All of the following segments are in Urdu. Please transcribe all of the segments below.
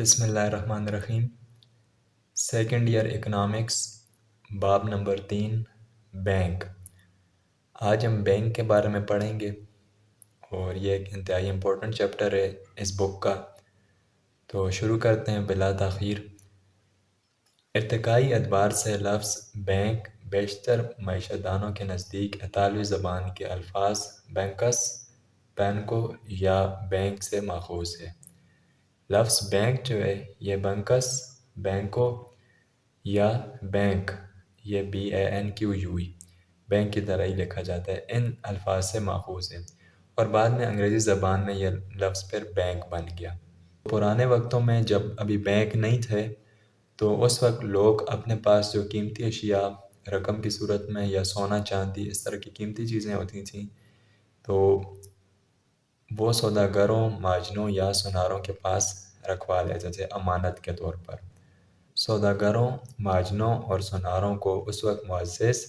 بسم اللہ الرحمن الرحیم۔ سیکنڈ ایئر اکنامکس، باب نمبر 3، بینک۔ آج ہم بینک کے بارے میں پڑھیں گے اور یہ ایک انتہائی امپورٹنٹ چیپٹر ہے اس بک کا۔ تو شروع کرتے ہیں بلا تاخیر۔ ارتقائی اعتبار سے لفظ بینک بیشتر معیشت دانوں کے نزدیک اطالوی زبان کے الفاظ بینکس، بینکو یا بینک سے ماخوذ ہے۔ لفظ بینک جو ہے یہ بنکس، بینکو یا بینک، یہ BANQUE بینک کی طرح ہی لکھا جاتا ہے، ان الفاظ سے ماخوذ ہے اور بعد میں انگریزی زبان میں یہ لفظ پھر بینک بن گیا۔ پرانے وقتوں میں جب ابھی بینک نہیں تھے تو اس وقت لوگ اپنے پاس جو قیمتی اشیاء رقم کی صورت میں یا سونا چاندی اس طرح کی قیمتی چیزیں ہوتی تھیں تو وہ سوداگروں، مہاجنوں یا سوناروں کے پاس رکھوا لیتے تھے امانت کے طور پر۔ سوداگروں، مہاجنوں اور سوناروں کو اس وقت معزز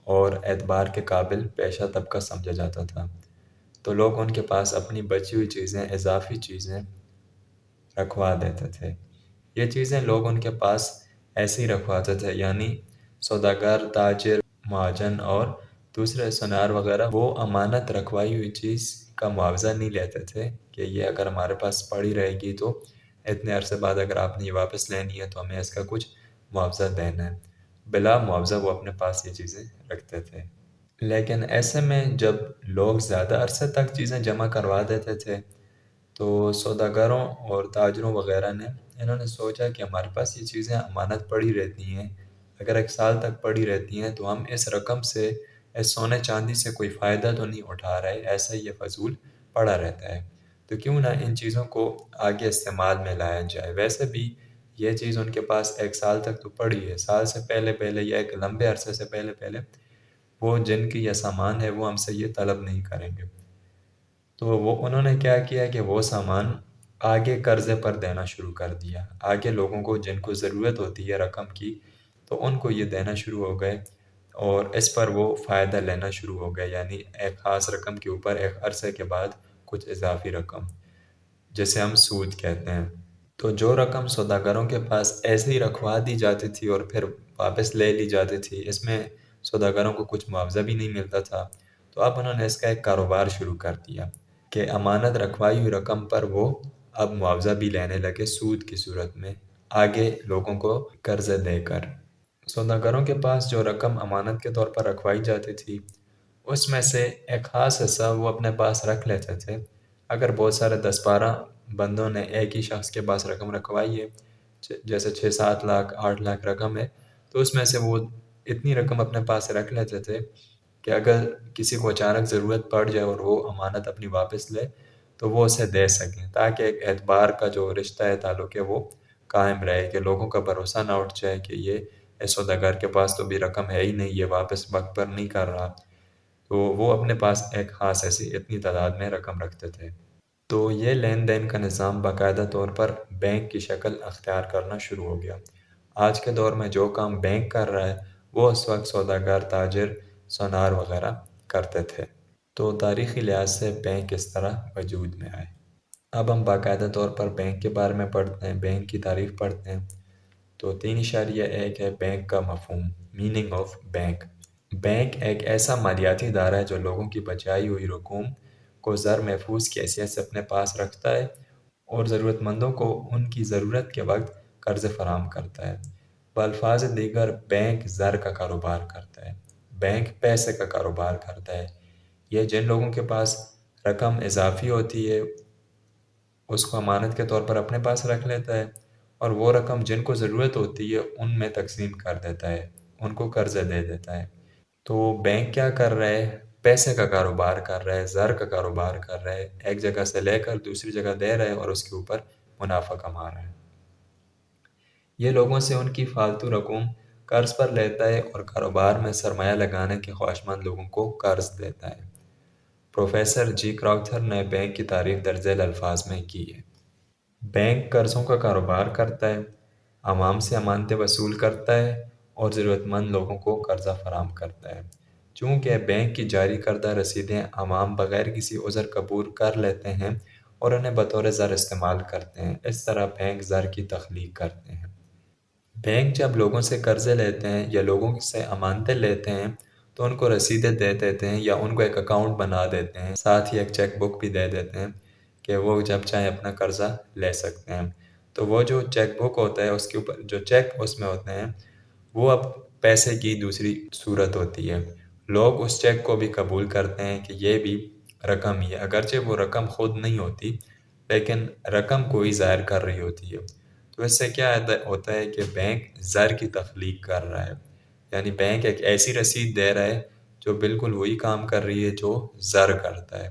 اور اعتبار کے قابل پیشہ طبقہ سمجھا جاتا تھا، تو لوگ ان کے پاس اپنی بچی ہوئی چیزیں، اضافی چیزیں رکھوا دیتے تھے۔ یہ چیزیں لوگ ان کے پاس ایسے ہی رکھواتے تھے، یعنی سوداگر، تاجر، مہاجن اور دوسرے سونار وغیرہ وہ امانت رکھوائی ہوئی چیز کا معاوضہ نہیں لیتے تھے کہ یہ اگر ہمارے پاس پڑی رہے گی تو اتنے عرصے بعد اگر آپ نے یہ واپس لینی ہے تو ہمیں اس کا کچھ معاوضہ دینا ہے۔ بلا معاوضہ وہ اپنے پاس یہ چیزیں رکھتے تھے۔ لیکن ایسے میں جب لوگ زیادہ عرصے تک چیزیں جمع کروا دیتے تھے تو سوداگروں اور تاجروں وغیرہ نے انہوں نے سوچا کہ ہمارے پاس یہ چیزیں امانت پڑی رہتی ہیں، اگر 1 سال تک پڑی رہتی ہیں تو ہم اس رقم سے، اس سونے چاندی سے کوئی فائدہ تو نہیں اٹھا رہے، ایسا ہی یہ فضول پڑا رہتا ہے، تو کیوں نہ ان چیزوں کو آگے استعمال میں لایا جائے۔ ویسے بھی یہ چیز ان کے پاس 1 سال تک تو پڑی ہے، سال سے پہلے پہلے یا ایک لمبے عرصے سے پہلے پہلے وہ جن کی یہ سامان ہے وہ ہم سے یہ طلب نہیں کریں گے، تو وہ انہوں نے کیا کیا کہ وہ سامان آگے قرضے پر دینا شروع کر دیا۔ آگے لوگوں کو جن کو ضرورت ہوتی ہے رقم کی تو ان کو یہ دینا شروع ہو گئے اور اس پر وہ فائدہ لینا شروع ہو گئے، یعنی ایک خاص رقم کے اوپر ایک عرصے کے بعد کچھ اضافی رقم، جسے ہم سود کہتے ہیں۔ تو جو رقم سوداگروں کے پاس ایسے ہی رکھوا دی جاتی تھی اور پھر واپس لے لی جاتی تھی، اس میں سوداگروں کو کچھ معاوضہ بھی نہیں ملتا تھا، تو اب انہوں نے اس کا ایک کاروبار شروع کر دیا کہ امانت رکھوائی ہوئی رقم پر وہ اب معاوضہ بھی لینے لگے سود کی صورت میں، آگے لوگوں کو قرضے دے کر۔ سوداگروں کے پاس جو رقم امانت کے طور پر رکھوائی جاتی تھی اس میں سے ایک خاص حصہ وہ اپنے پاس رکھ لیتے تھے۔ اگر بہت سارے 10-12 بندوں نے ایک ہی شخص کے پاس رقم رکھوائی ہے، جیسے 6-7 لاکھ 8 لاکھ رقم ہے، تو اس میں سے وہ اتنی رقم اپنے پاس رکھ لیتے تھے کہ اگر کسی کو اچانک ضرورت پڑ جائے اور وہ امانت اپنی واپس لے تو وہ اسے دے سکیں، تاکہ ایک اعتبار کا جو رشتہ ہے، تعلق ہے، وہ قائم رہے کہ لوگوں کا بھروسہ نہ اٹھ جائے کہ یہ اس سوداگر کے پاس تو بھی رقم ہے ہی نہیں، یہ واپس وقت پر نہیں کر رہا، تو وہ اپنے پاس ایک خاص ایسی اتنی تعداد میں رقم رکھتے تھے۔ تو یہ لین دین کا نظام باقاعدہ طور پر بینک کی شکل اختیار کرنا شروع ہو گیا۔ آج کے دور میں جو کام بینک کر رہا ہے وہ اس وقت سوداگر، تاجر، سونار وغیرہ کرتے تھے۔ تو تاریخی لحاظ سے بینک اس طرح وجود میں آئے۔ اب ہم باقاعدہ طور پر بینک کے بارے میں پڑھتے ہیں، بینک کی تعریف پڑھتے ہیں۔ تو 3.1 ہے بینک کا مفہوم، میننگ آف بینک۔ بینک ایک ایسا مالیاتی ادارہ ہے جو لوگوں کی بچائی ہوئی رقوم کو زر محفوظ کی حیثیت سے اپنے پاس رکھتا ہے اور ضرورت مندوں کو ان کی ضرورت کے وقت قرض فراہم کرتا ہے۔ بالفاظ دیگر بینک زر کا کاروبار کرتا ہے، بینک پیسے کا کاروبار کرتا ہے۔ یہ جن لوگوں کے پاس رقم اضافی ہوتی ہے اس کو امانت کے طور پر اپنے پاس رکھ لیتا ہے اور وہ رقم جن کو ضرورت ہوتی ہے ان میں تقسیم کر دیتا ہے، ان کو قرضے دے دیتا ہے۔ تو بینک کیا کر رہا ہے؟ پیسے کا کاروبار کر رہا ہے، زر کا کاروبار کر رہا ہے، ایک جگہ سے لے کر دوسری جگہ دے رہا ہے اور اس کے اوپر منافع کما رہا ہے۔ یہ لوگوں سے ان کی فالتو رقوم قرض پر لیتا ہے اور کاروبار میں سرمایہ لگانے کے خواہشمند لوگوں کو قرض دیتا ہے۔ پروفیسر جی کراؤتھر نے بینک کی تعریف درج ذیل الفاظ میں کی ہے۔ بینک قرضوں کا کاروبار کرتا ہے، عوام سے امانتیں وصول کرتا ہے اور ضرورت مند لوگوں کو قرضہ فراہم کرتا ہے۔ چونکہ بینک کی جاری کردہ رسیدیں عوام بغیر کسی عذر قبول کر لیتے ہیں اور انہیں بطور زر استعمال کرتے ہیں۔ اس طرح بینک زر کی تخلیق کرتے ہیں۔ بینک جب لوگوں سے قرضے لیتے ہیں یا لوگوں سے امانتیں لیتے ہیں تو ان کو رسیدیں دے دیتے ہیں یا ان کو ایک اکاؤنٹ بنا دیتے ہیں، ساتھ ہی ایک چیک بک بھی دے دیتے ہیں کہ وہ جب چاہیں اپنا قرضہ لے سکتے ہیں۔ تو وہ جو چیک بک ہوتا ہے اس کے اوپر جو چیک اس میں ہوتے ہیں وہ اب پیسے کی دوسری صورت ہوتی ہے۔ لوگ اس چیک کو بھی قبول کرتے ہیں کہ یہ بھی رقم ہی ہے، اگرچہ وہ رقم خود نہیں ہوتی لیکن رقم کوئی ظاہر کر رہی ہوتی ہے۔ تو اس سے کیا ہوتا ہے کہ بینک زر کی تخلیق کر رہا ہے، یعنی بینک ایک ایسی رسید دے رہا ہے جو بالکل وہی کام کر رہی ہے جو زر کرتا ہے۔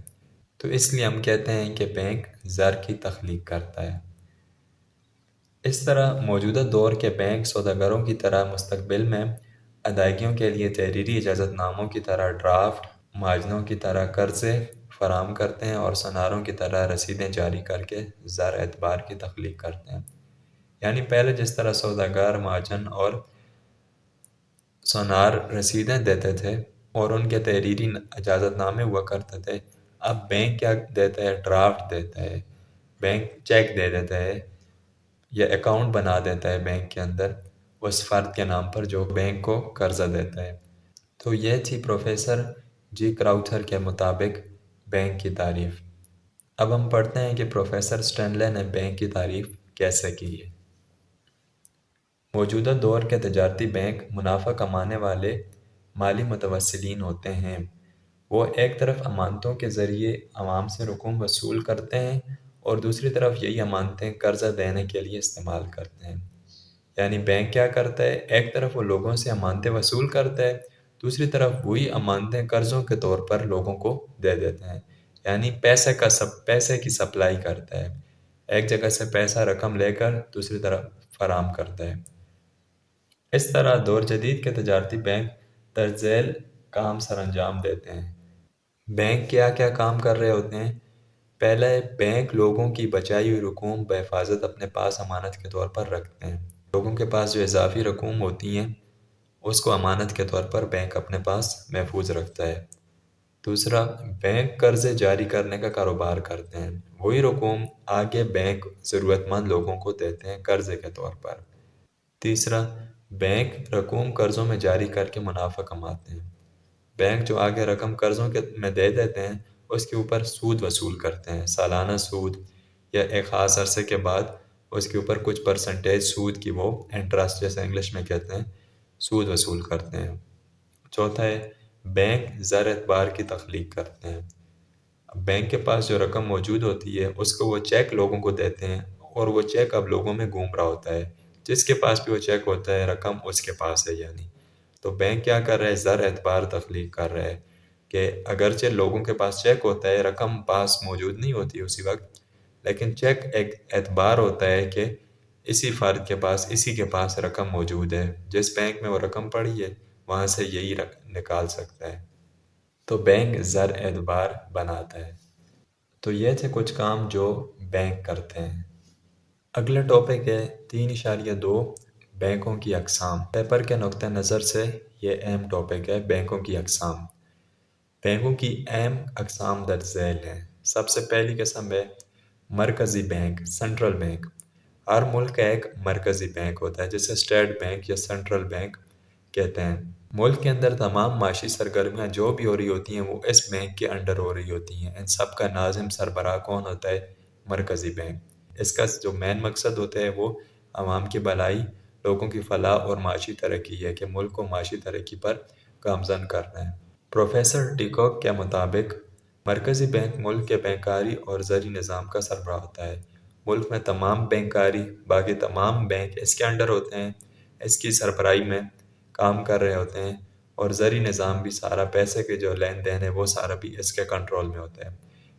تو اس لیے ہم کہتے ہیں کہ بینک زر کی تخلیق کرتا ہے۔ اس طرح موجودہ دور کے بینک سوداگروں کی طرح مستقبل میں ادائیگیوں کے لیے تحریری اجازت ناموں کی طرح ڈرافٹ، مہاجنوں کی طرح قرضے فراہم کرتے ہیں اور سناروں کی طرح رسیدیں جاری کر کے زر اعتبار کی تخلیق کرتے ہیں۔ یعنی پہلے جس طرح سوداگر، مہاجن اور سونار رسیدیں دیتے تھے اور ان کے تحریری اجازت نامے ہوا کرتے تھے، اب بینک کیا دیتا ہے؟ ڈرافٹ دیتا ہے، بینک چیک دے دیتا ہے یا اکاؤنٹ بنا دیتا ہے بینک کے اندر اس فرد کے نام پر جو بینک کو قرضہ دیتا ہے۔ تو یہ تھی پروفیسر جی کراؤتھر کے مطابق بینک کی تعریف۔ اب ہم پڑھتے ہیں کہ پروفیسر سٹینلے نے بینک کی تعریف کیسے کی ہے۔ موجودہ دور کے تجارتی بینک منافع کمانے والے مالی متوسلین ہوتے ہیں۔ وہ ایک طرف امانتوں کے ذریعے عوام سے رقوم وصول کرتے ہیں اور دوسری طرف یہی امانتیں قرضہ دینے کے لیے استعمال کرتے ہیں۔ یعنی بینک کیا کرتا ہے؟ ایک طرف وہ لوگوں سے امانتیں وصول کرتا ہے، دوسری طرف وہی امانتیں قرضوں کے طور پر لوگوں کو دے دیتے ہیں۔ یعنی پیسے کی سپلائی کرتا ہے، ایک جگہ سے پیسہ رقم لے کر دوسری طرف فراہم کرتا ہے۔ اس طرح دور جدید کے تجارتی بینک درج ذیل کام سر انجام دیتے ہیں۔ بینک کیا کیا کام کر رہے ہوتے ہیں؟ پہلے، بینک لوگوں کی بچائی ہوئی رقوم بحفاظت اپنے پاس امانت کے طور پر رکھتے ہیں۔ لوگوں کے پاس جو اضافی رقوم ہوتی ہیں اس کو امانت کے طور پر بینک اپنے پاس محفوظ رکھتا ہے۔ دوسرا، بینک قرضے جاری کرنے کا کاروبار کرتے ہیں۔ وہی رقوم آگے بینک ضرورت مند لوگوں کو دیتے ہیں قرضے کے طور پر۔ تیسرا، بینک رقوم قرضوں میں جاری کر کے منافع کماتے ہیں۔ بینک جو آگے رقم قرضوں میں دے دیتے ہیں اس کے اوپر سود وصول کرتے ہیں، سالانہ سود یا ایک خاص عرصے کے بعد اس کے اوپر کچھ پرسنٹیج سود کی وہ انٹرسٹ جیسے انگلش میں کہتے ہیں سود وصول کرتے ہیں۔ چوتھا ہے بینک زر اعتبار کی تخلیق کرتے ہیں۔ اب بینک کے پاس جو رقم موجود ہوتی ہے اس کو وہ چیک لوگوں کو دیتے ہیں اور وہ چیک اب لوگوں میں گھوم رہا ہوتا ہے، جس کے پاس بھی وہ چیک ہوتا ہے رقم اس کے پاس ہے یعنی۔ تو بینک کیا کر رہا ہے؟ زر اعتبار تخلیق کر رہا ہے کہ اگرچہ لوگوں کے پاس چیک ہوتا ہے، رقم پاس موجود نہیں ہوتی اسی وقت، لیکن چیک ایک اعتبار ہوتا ہے کہ اسی فرد کے پاس، اسی کے پاس رقم موجود ہے، جس بینک میں وہ رقم پڑی ہے وہاں سے یہی نکال سکتا ہے۔ تو بینک زر اعتبار بناتا ہے۔ تو یہ تھے کچھ کام جو بینک کرتے ہیں۔ اگلا ٹاپک ہے 3.2 بینکوں کی اقسام۔ پیپر کے نقطہ نظر سے یہ اہم ٹاپک ہے، بینکوں کی اقسام۔ بینکوں کی اہم اقسام درج ذیل ہیں۔ سب سے پہلی قسم ہے مرکزی بینک، سینٹرل بینک۔ ہر ملک کا ایک مرکزی بینک ہوتا ہے جسے اسٹیٹ بینک یا سینٹرل بینک کہتے ہیں۔ ملک کے اندر تمام معاشی سرگرمیاں جو بھی ہو رہی ہوتی ہیں وہ اس بینک کے انڈر ہو رہی ہوتی ہیں۔ ان سب کا ناظم سربراہ کون ہوتا ہے؟ مرکزی بینک۔ اس کا جو مین مقصد ہوتا ہے وہ عوام کی بھلائی، لوگوں کی فلاح اور معاشی ترقی ہے کہ ملک کو معاشی ترقی پر گامزن کرنا ہے۔ پروفیسر ڈی کوک کے مطابق مرکزی بینک ملک کے بینکاری اور زرعی نظام کا سربراہ ہوتا ہے۔ ملک میں تمام بینکاری، باقی تمام بینک اس کے انڈر ہوتے ہیں، اس کی سربراہی میں کام کر رہے ہوتے ہیں، اور زرعی نظام بھی سارا پیسے کے جو لین دین ہے وہ سارا بھی اس کے کنٹرول میں ہوتا ہے۔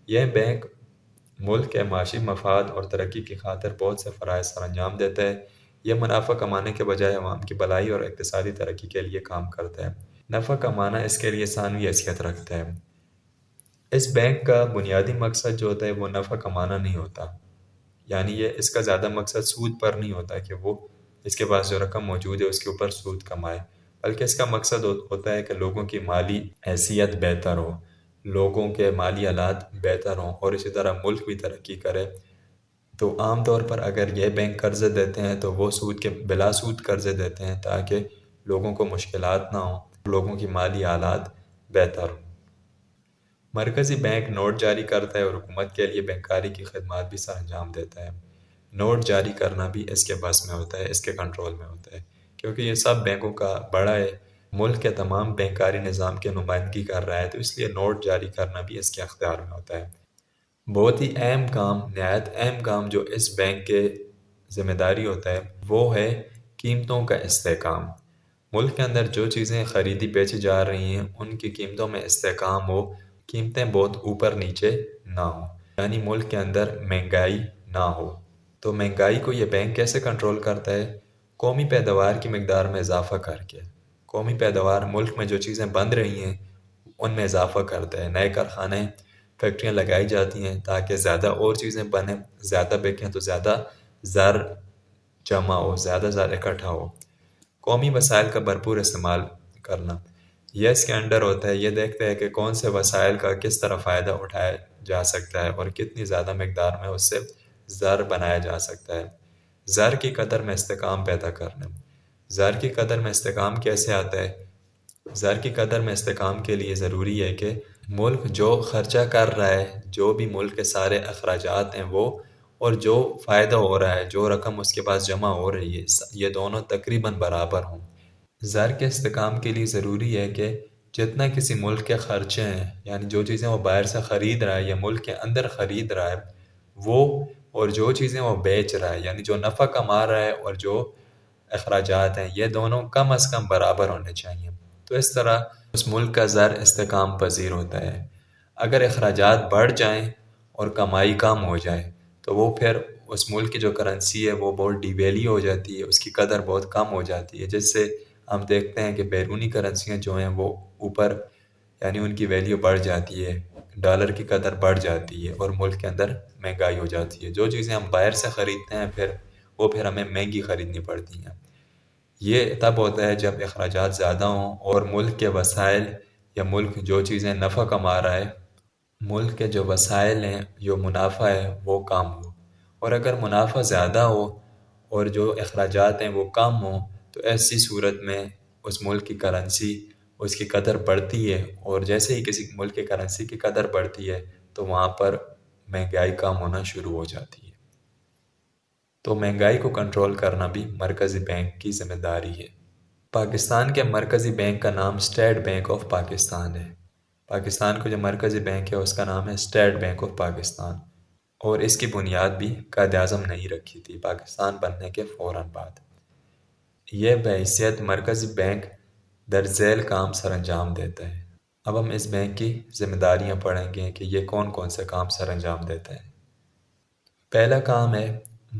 یہ بینک ملک کے معاشی مفاد اور ترقی کی خاطر بہت سے فرائض سر انجام دیتا ہے۔ یہ منافع کمانے کے بجائے عوام کی بھلائی اور اقتصادی ترقی کے لیے کام کرتا ہے۔ نفع کمانا اس کے لیے ثانوی حیثیت رکھتا ہے۔ اس بینک کا بنیادی مقصد جو ہوتا ہے وہ نفع کمانا نہیں ہوتا، یعنی یہ اس کا زیادہ مقصد سود پر نہیں ہوتا کہ وہ اس کے پاس جو رقم موجود ہے اس کے اوپر سود کمائے، بلکہ اس کا مقصد ہوتا ہے کہ لوگوں کی مالی حیثیت بہتر ہو، لوگوں کے مالی حالات بہتر ہوں اور اسی طرح ملک بھی ترقی کرے، تو عام طور پر اگر یہ بینک قرضے دیتے ہیں تو وہ سود کے بلا سود قرضے دیتے ہیں تاکہ لوگوں کو مشکلات نہ ہوں، لوگوں کی مالی حالات بہتر ہوں۔ مرکزی بینک نوٹ جاری کرتا ہے اور حکومت کے لیے بینکاری کی خدمات بھی سر انجام دیتا ہے۔ نوٹ جاری کرنا بھی اس کے بس میں ہوتا ہے، اس کے کنٹرول میں ہوتا ہے، کیونکہ یہ سب بینکوں کا بڑا ہے، ملک کے تمام بینکاری نظام کی نمائندگی کر رہا ہے، تو اس لیے نوٹ جاری کرنا بھی اس کے اختیار میں ہوتا ہے۔ بہت ہی اہم کام، نہایت اہم کام جو اس بینک کے ذمہ داری ہوتا ہے وہ ہے قیمتوں کا استحکام۔ ملک کے اندر جو چیزیں خریدی بیچی جا رہی ہیں ان کی قیمتوں میں استحکام ہو، قیمتیں بہت اوپر نیچے نہ ہوں، یعنی ملک کے اندر مہنگائی نہ ہو۔ تو مہنگائی کو یہ بینک کیسے کنٹرول کرتا ہے؟ قومی پیداوار کی مقدار میں اضافہ کر کے۔ قومی پیداوار ملک میں جو چیزیں بن رہی ہیں ان میں اضافہ کرتا ہے، نئے کارخانے فیکٹریاں لگائی جاتی ہیں تاکہ زیادہ اور چیزیں بنیں، زیادہ بکیں تو زیادہ زر جمع ہو، زیادہ زر اکٹھا ہو۔ قومی وسائل کا بھرپور استعمال کرنا، یہ اس کے انڈر ہوتا ہے، یہ دیکھتا ہے کہ کون سے وسائل کا کس طرح فائدہ اٹھایا جا سکتا ہے اور کتنی زیادہ مقدار میں اس سے زر بنایا جا سکتا ہے۔ زر کی قدر میں استحکام پیدا کرنا، زر کی قدر میں استحکام کیسے آتا ہے؟ زر کی قدر میں استحکام کے لیے ضروری ہے کہ ملک جو خرچہ کر رہا ہے، جو بھی ملک کے سارے اخراجات ہیں وہ، اور جو فائدہ ہو رہا ہے، جو رقم اس کے پاس جمع ہو رہی ہے، یہ دونوں تقریباً برابر ہوں۔ زر کے استحکام کے لیے ضروری ہے کہ جتنا کسی ملک کے خرچے ہیں، یعنی جو چیزیں وہ باہر سے خرید رہا ہے یا ملک کے اندر خرید رہا ہے وہ، اور جو چیزیں وہ بیچ رہا ہے، یعنی جو نفع کما رہا ہے اور جو اخراجات ہیں، یہ دونوں کم از کم برابر ہونے چاہیے۔ تو اس طرح اس ملک کا زر استحکام پذیر ہوتا ہے۔ اگر اخراجات بڑھ جائیں اور کمائی کم ہو جائے تو وہ پھر اس ملک کی جو کرنسی ہے وہ بہت ڈی ویلیو ہو جاتی ہے، اس کی قدر بہت کم ہو جاتی ہے، جس سے ہم دیکھتے ہیں کہ بیرونی کرنسیاں جو ہیں وہ اوپر، یعنی ان کی ویلیو بڑھ جاتی ہے، ڈالر کی قدر بڑھ جاتی ہے اور ملک کے اندر مہنگائی ہو جاتی ہے۔ جو چیزیں ہم باہر سے خریدتے ہیں پھر ہمیں مہنگی خریدنی پڑتی ہیں۔ یہ تب ہوتا ہے جب اخراجات زیادہ ہوں اور ملک کے وسائل یا ملک جو چیزیں نفع کما رہا ہے، ملک کے جو وسائل ہیں، جو منافع ہے وہ کم ہو۔ اور اگر منافع زیادہ ہو اور جو اخراجات ہیں وہ کم ہوں تو ایسی صورت میں اس ملک کی کرنسی، اس کی قدر بڑھتی ہے، اور جیسے ہی کسی ملک کی کرنسی کی قدر بڑھتی ہے تو وہاں پر مہنگائی کم ہونا شروع ہو جاتی ہے۔ تو مہنگائی کو کنٹرول کرنا بھی مرکزی بینک کی ذمہ داری ہے۔ پاکستان کے مرکزی بینک کا نام اسٹیٹ بینک آف پاکستان ہے۔ پاکستان کا جو مرکزی بینک ہے اس کا نام ہے اسٹیٹ بینک آف پاکستان، اور اس کی بنیاد بھی قائد اعظم نے ہی رکھی تھی پاکستان بننے کے فوراً بعد۔ یہ بحیثیت مرکزی بینک درج ذیل کام سر انجام دیتا ہے۔ اب ہم اس بینک کی ذمہ داریاں پڑھیں گے کہ یہ کون کون سے کام سر انجام دیتا ہے۔ پہلا کام ہے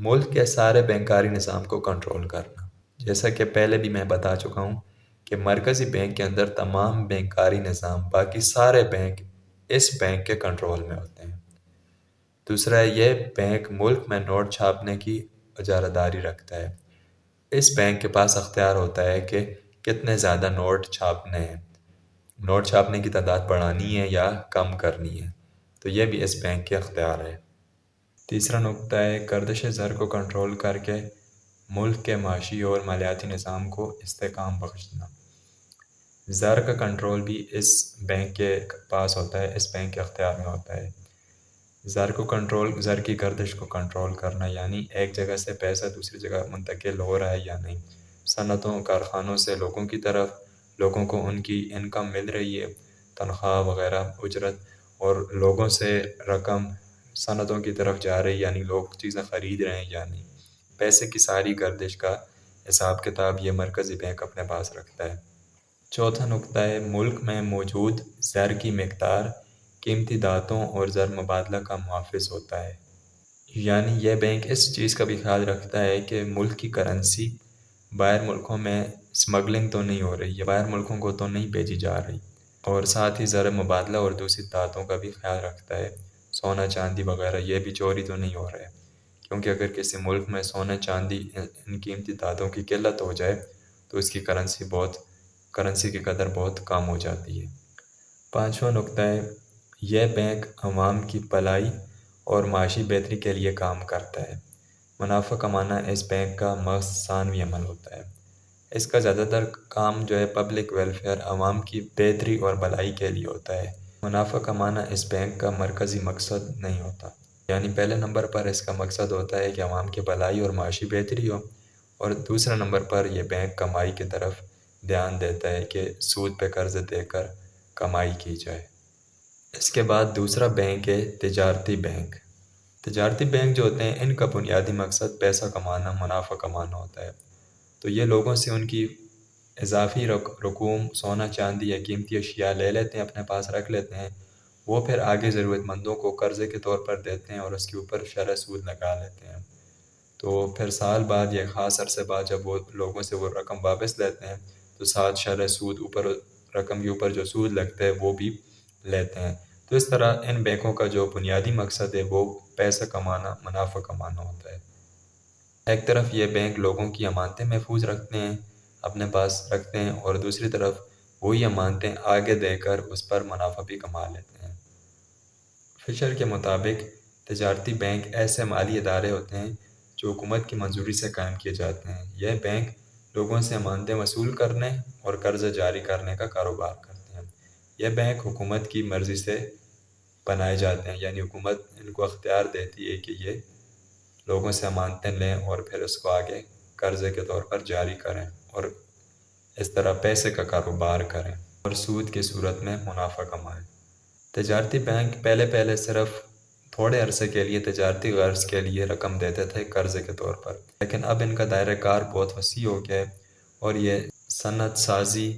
ملک کے سارے بینکاری نظام کو کنٹرول کرنا۔ جیسا کہ پہلے بھی میں بتا چکا ہوں کہ مرکزی بینک کے اندر تمام بینکاری نظام، باقی سارے بینک اس بینک کے کنٹرول میں ہوتے ہیں۔ دوسرا، یہ بینک ملک میں نوٹ چھاپنے کی اجارہ داری رکھتا ہے۔ اس بینک کے پاس اختیار ہوتا ہے کہ کتنے زیادہ نوٹ چھاپنے ہیں، نوٹ چھاپنے کی تعداد بڑھانی ہے یا کم کرنی ہے، تو یہ بھی اس بینک کے اختیار ہے۔ تیسرا نکتہ ہے گردش زر کو کنٹرول کر کے ملک کے معاشی اور مالیاتی نظام کو استحکام بخشنا۔ زر کا کنٹرول بھی اس بینک کے پاس ہوتا ہے، اس بینک کے اختیار میں ہوتا ہے۔ زر کی گردش کو کنٹرول کرنا، یعنی ایک جگہ سے پیسہ دوسری جگہ منتقل ہو رہا ہے یا نہیں، صنعتوں کارخانوں سے لوگوں کی طرف، لوگوں کو ان کی انکم مل رہی ہے، تنخواہ وغیرہ اجرت، اور لوگوں سے رقم صنعتوں کی طرف جا رہی ہے، یعنی لوگ چیزیں خرید رہے ہیں یا نہیں۔ پیسے کی ساری گردش کا حساب کتاب یہ مرکزی بینک اپنے پاس رکھتا ہے۔ چوتھا نکتہ ہے ملک میں موجود زر کی مقدار قیمتی دھاتوں اور زر مبادلہ کا محافظ ہوتا ہے۔ یعنی یہ بینک اس چیز کا بھی خیال رکھتا ہے کہ ملک کی کرنسی باہر ملکوں میں سمگلنگ تو نہیں ہو رہی ہے، باہر ملکوں کو تو نہیں بھیجی جا رہی، اور ساتھ ہی زر مبادلہ اور دوسری دھاتوں کا بھی خیال رکھتا ہے، سونا چاندی وغیرہ یہ بھی چوری تو نہیں ہو رہا ہے، کیونکہ اگر کسی ملک میں سونا چاندی ان قیمتی دھاتوں کی قلت ہو جائے تو اس کی کرنسی کی قدر بہت کم ہو جاتی ہے۔ پانچواں نکتہ ہے یہ بینک عوام کی بھلائی اور معاشی بہتری کے لیے کام کرتا ہے۔ منافع کمانا اس بینک کا محض ثانوی عمل ہوتا ہے۔ اس کا زیادہ تر کام جو ہے پبلک ویلفیئر، عوام کی بہتری اور بھلائی کے لیے ہوتا ہے۔ منافع کمانا اس بینک کا مرکزی مقصد نہیں ہوتا۔ یعنی پہلے نمبر پر اس کا مقصد ہوتا ہے کہ عوام کی بھلائی اور معاشی بہتری ہو، اور دوسرے نمبر پر یہ بینک کمائی کی طرف دھیان دیتا ہے کہ سود پہ قرض دے کر کمائی کی جائے۔ اس کے بعد دوسرا بینک ہے تجارتی بینک۔ تجارتی بینک جو ہوتے ہیں ان کا بنیادی مقصد پیسہ کمانا، منافع کمانا ہوتا ہے۔ تو یہ لوگوں سے ان کی اضافی رقوم، سونا چاندی یا قیمتی اشیاء لے لیتے ہیں، اپنے پاس رکھ لیتے ہیں، وہ پھر آگے ضرورت مندوں کو قرضے کے طور پر دیتے ہیں اور اس کے اوپر شرح سود لگا لیتے ہیں۔ تو پھر سال بعد یا خاص عرصے بعد جب وہ لوگوں سے وہ رقم واپس لیتے ہیں تو ساتھ شرح سود اوپر، رقم کے اوپر جو سود لگتا ہے وہ بھی لیتے ہیں۔ تو اس طرح ان بینکوں کا جو بنیادی مقصد ہے وہ پیسہ کمانا، منافع کمانا ہوتا ہے۔ ایک طرف یہ بینک لوگوں کی امانتیں محفوظ رکھتے ہیں، اپنے پاس رکھتے ہیں، اور دوسری طرف وہی امانتیں آگے دے کر اس پر منافع بھی کما لیتے ہیں۔ فشر کے مطابق تجارتی بینک ایسے مالی ادارے ہوتے ہیں جو حکومت کی منظوری سے قائم کیے جاتے ہیں۔ یہ بینک لوگوں سے امانتیں وصول کرنے اور قرض جاری کرنے کا کاروبار کرتے ہیں۔ یہ بینک حکومت کی مرضی سے بنائے جاتے ہیں، یعنی حکومت ان کو اختیار دیتی ہے کہ یہ لوگوں سے امانتیں لیں اور پھر اس کو آگے قرضے کے طور پر جاری کریں اور اس طرح پیسے کا کاروبار کریں اور سود کی صورت میں منافع کمائیں۔ تجارتی بینک پہلے صرف تھوڑے عرصے کے لیے تجارتی غرض کے لیے رقم دیتے تھے قرضے کے طور پر، لیکن اب ان کا دائرہ کار بہت وسیع ہو گیا ہے اور یہ صنعت سازی،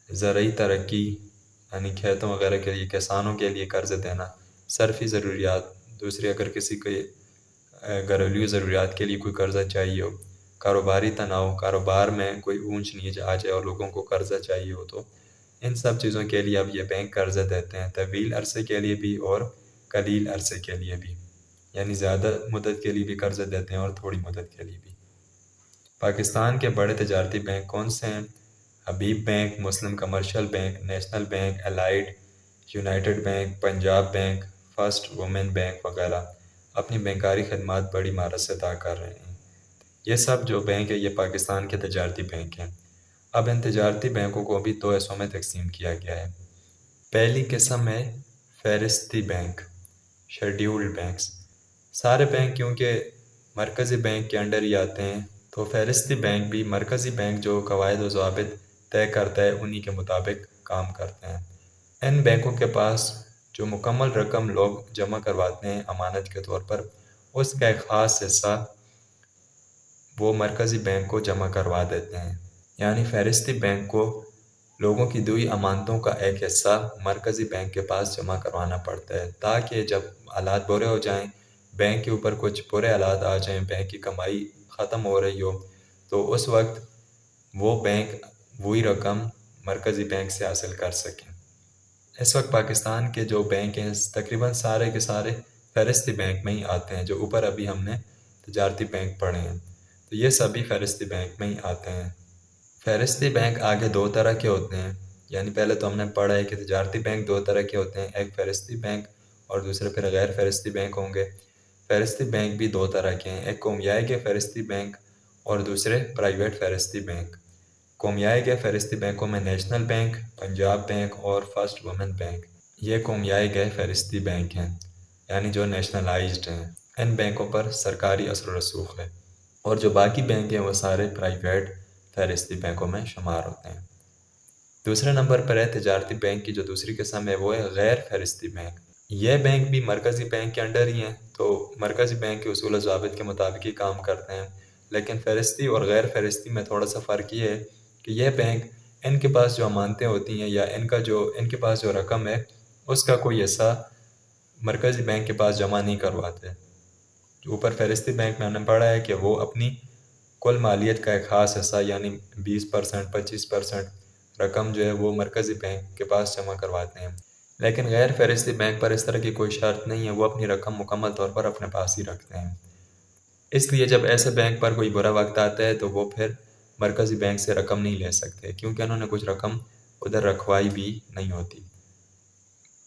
زرعی ترقی، یعنی کھیتوں وغیرہ کے لیے، کسانوں کے لیے قرض دینا، صرفی ضروریات، دوسری اگر کسی کو گھریلو ضروریات کے لیے کوئی قرضہ چاہیے ہو، کاروباری تناؤ، کاروبار میں کوئی اونچ نیچ آ جائے اور لوگوں کو قرضہ چاہیے ہو، تو ان سب چیزوں کے لیے اب یہ بینک قرضہ دیتے ہیں، طویل عرصے کے لیے بھی اور قلیل عرصے کے لیے بھی، یعنی زیادہ مدت کے لیے بھی قرضہ دیتے ہیں اور تھوڑی مدت کے لیے بھی۔ پاکستان کے بڑے تجارتی بینک کون سے ہیں؟ Habib bank, Muslim commercial bank, national bank, allied, united bank, Punjab bank, first women bank وغیرہ اپنی بینکاری خدمات بڑی مہارت سے ادا کر رہے ہیں۔ یہ سب جو بینک ہے یہ پاکستان کے تجارتی بینک ہیں۔ اب ان تجارتی بینکوں کو بھی دو حصوں میں تقسیم کیا گیا ہے۔ پہلی قسم ہے فہرستی بینک، شیڈیولڈ بینکس۔ سارے بینک کیونکہ مرکزی بینک کے انڈر ہی آتے ہیں، تو فہرستی بینک بھی مرکزی بینک جو قواعد و ضوابط طے کرتا ہے انہی کے مطابق کام کرتے ہیں۔ ان بینکوں کے پاس جو مکمل رقم لوگ جمع کرواتے ہیں امانت کے طور پر، اس کا ایک خاص حصہ وہ مرکزی بینک کو جمع کروا دیتے ہیں۔ یعنی فہرستی بینک کو لوگوں کی دوئی امانتوں کا ایک حصہ مرکزی بینک کے پاس جمع کروانا پڑتا ہے، تاکہ جب حالات برے ہو جائیں، بینک کے اوپر کچھ برے حالات آ جائیں، بینک کی کمائی ختم ہو رہی ہو، تو اس وقت وہ بینک وہی رقم مرکزی بینک سے حاصل کر سکیں۔ اس وقت پاکستان کے جو بینک ہیں تقریباً سارے کے سارے فہرستی بینک میں ہی آتے ہیں۔ جو اوپر ابھی ہم نے تجارتی بینک پڑھے ہیں تو یہ سبھی فہرستی بینک میں ہی آتے ہیں۔ فہرستی بینک آگے دو طرح کے ہوتے ہیں، یعنی پہلے تو ہم نے پڑھا ہے کہ تجارتی بینک دو طرح کے ہوتے ہیں، ایک فہرستی بینک اور دوسرے پھر غیر فہرستی بینک ہوں گے۔ فہرستی بینک بھی دو طرح کے ہیں، ایک قومیائی کے فہرستی بینک اور دوسرے پرائیویٹ فہرستی بینک۔ قومیائی کے فہرستی بینکوں میں نیشنل بینک، پنجاب بینک اور فرسٹ وومن بینک، یہ قومیائی گئے فہرستی بینک ہیں، یعنی جو نیشنلائزڈ ہیں۔ ان بینکوں پر سرکاری اثر و رسوخ ہے، اور جو باقی بینک ہیں وہ سارے پرائیویٹ فہرستی بینکوں میں شمار ہوتے ہیں۔ دوسرے نمبر پر ہے تجارتی بینک کی جو دوسری قسم ہے وہ ہے غیر فہرستی بینک۔ یہ بینک بھی مرکزی بینک کے انڈر ہی ہیں، تو مرکزی بینک کے اصول و ضوابط کے مطابق ہی کام کرتے ہیں، لیکن فہرستی اور غیر فہرستی میں تھوڑا سا فرق یہ ہے کہ یہ بینک ان کے پاس جو امانتیں ہوتی ہیں یا ان کے پاس جو رقم ہے اس کا کوئی حصہ مرکزی بینک کے پاس جمع نہیں کرواتے۔ جو اوپر فہرستی بینک میں ہم نے پڑھا ہے کہ وہ اپنی کل مالیت کا ایک خاص حصہ یعنی 20%، 25% رقم جو ہے وہ مرکزی بینک کے پاس جمع کرواتے ہیں، لیکن غیر فہرستی بینک پر اس طرح کی کوئی شرط نہیں ہے، وہ اپنی رقم مکمل طور پر اپنے پاس ہی رکھتے ہیں۔ اس لیے جب ایسے بینک پر کوئی برا وقت آتا ہے تو وہ پھر مرکزی بینک سے رقم نہیں لے سکتے، کیونکہ انہوں نے کچھ رقم ادھر رکھوائی بھی نہیں ہوتی۔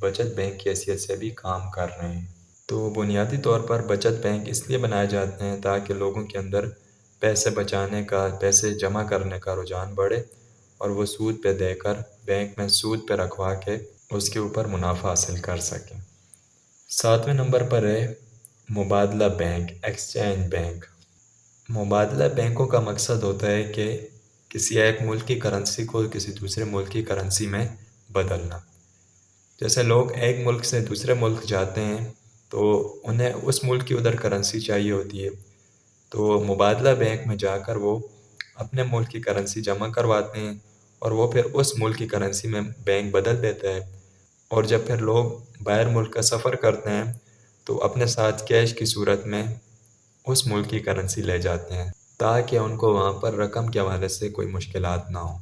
بچت بینک کی حیثیت سے بھی کام کر رہے ہیں۔ تو بنیادی طور پر بچت بینک اس لیے بنائے جاتے ہیں تاکہ لوگوں کے اندر پیسے بچانے کا، پیسے جمع کرنے کا رجحان بڑھے اور وہ سود پہ دے کر بینک میں سود پہ رکھوا کے اس کے اوپر منافع حاصل کر سکیں۔ 7ویں نمبر پر ہے مبادلہ بینک، ایکسچینج بینک۔ مبادلہ بینکوں کا مقصد ہوتا ہے کہ کسی ایک ملک کی کرنسی کو کسی دوسرے ملک کی کرنسی میں بدلنا۔ جیسے لوگ ایک ملک سے دوسرے ملک جاتے ہیں تو انہیں اس ملک کی ادھر کرنسی چاہیے ہوتی ہے، تو مبادلہ بینک میں جا کر وہ اپنے ملک کی کرنسی جمع کرواتے ہیں اور وہ پھر اس ملک کی کرنسی میں بینک بدل دیتا ہے۔ اور جب پھر لوگ باہر ملک کا سفر کرتے ہیں تو اپنے ساتھ کیش کی صورت میں اس ملک کی کرنسی لے جاتے ہیں تاکہ ان کو وہاں پر رقم کے حوالے سے کوئی مشکلات نہ ہوں۔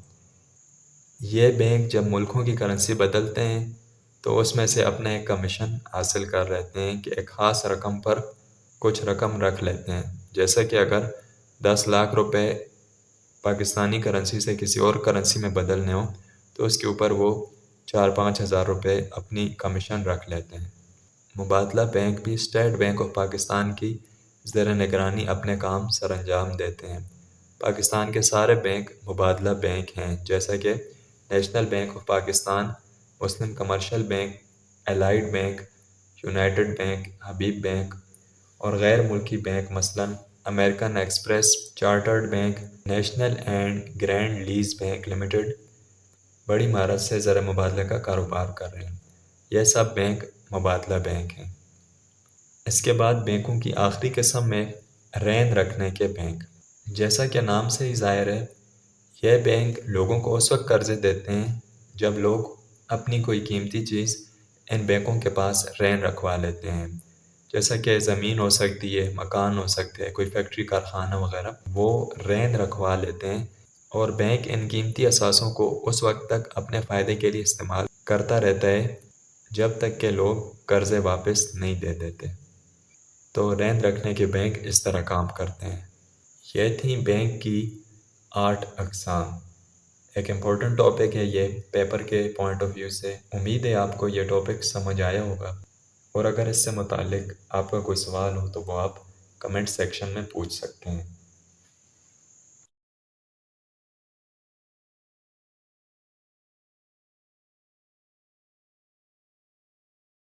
یہ بینک جب ملکوں کی کرنسی بدلتے ہیں تو اس میں سے اپنا ایک کمیشن حاصل کر لیتے ہیں کہ ایک خاص رقم پر کچھ رقم رکھ لیتے ہیں۔ جیسا کہ اگر 10 لاکھ روپے پاکستانی کرنسی سے کسی اور کرنسی میں بدلنے ہوں تو اس کے اوپر وہ 4-5 ہزار روپے اپنی کمیشن رکھ لیتے ہیں۔ مبادلہ بینک بھی اسٹیٹ بینک آف پاکستان کی زیر نگرانی اپنے کام سر انجام دیتے ہیں۔ پاکستان کے سارے بینک مبادلہ بینک ہیں، جیسا کہ National Bank of Pakistan, Muslim commercial Bank, Allied Bank, United Bank, Habib Bank اور غیر ملکی بینک مثلاً American Express, Chartered Bank, National and Grindlays Bank Limited بڑی مہارت سے زر مبادلہ کا کاروبار کر رہے ہیں۔ یہ سب بینک مبادلہ بینک ہیں۔ اس کے بعد بینکوں کی آخری قسم میں رین رکھنے کے بینک۔ جیسا کہ نام سے ہی ظاہر ہے، یہ بینک لوگوں کو اس وقت قرضے دیتے ہیں جب لوگ اپنی کوئی قیمتی چیز ان بینکوں کے پاس رین رکھوا لیتے ہیں، جیسا کہ زمین ہو سکتی ہے، مکان ہو سکتے ہیں، کوئی فیکٹری کارخانہ وغیرہ، وہ رین رکھوا لیتے ہیں اور بینک ان قیمتی اثاثوں کو اس وقت تک اپنے فائدے کے لیے استعمال کرتا رہتا ہے جب تک کہ لوگ قرضے واپس نہیں دے دیتے۔ تو رین رکھنے کے بینک اس طرح کام کرتے ہیں۔ یہ تھیں بینک کی 8 اقسام۔ ایک امپورٹنٹ ٹاپک ہے یہ پیپر کے پوائنٹ آف ویو سے۔ امید ہے آپ کو یہ ٹاپک سمجھ آیا ہوگا، اور اگر اس سے متعلق آپ کا کوئی سوال ہو تو وہ آپ کمنٹ سیکشن میں پوچھ سکتے ہیں۔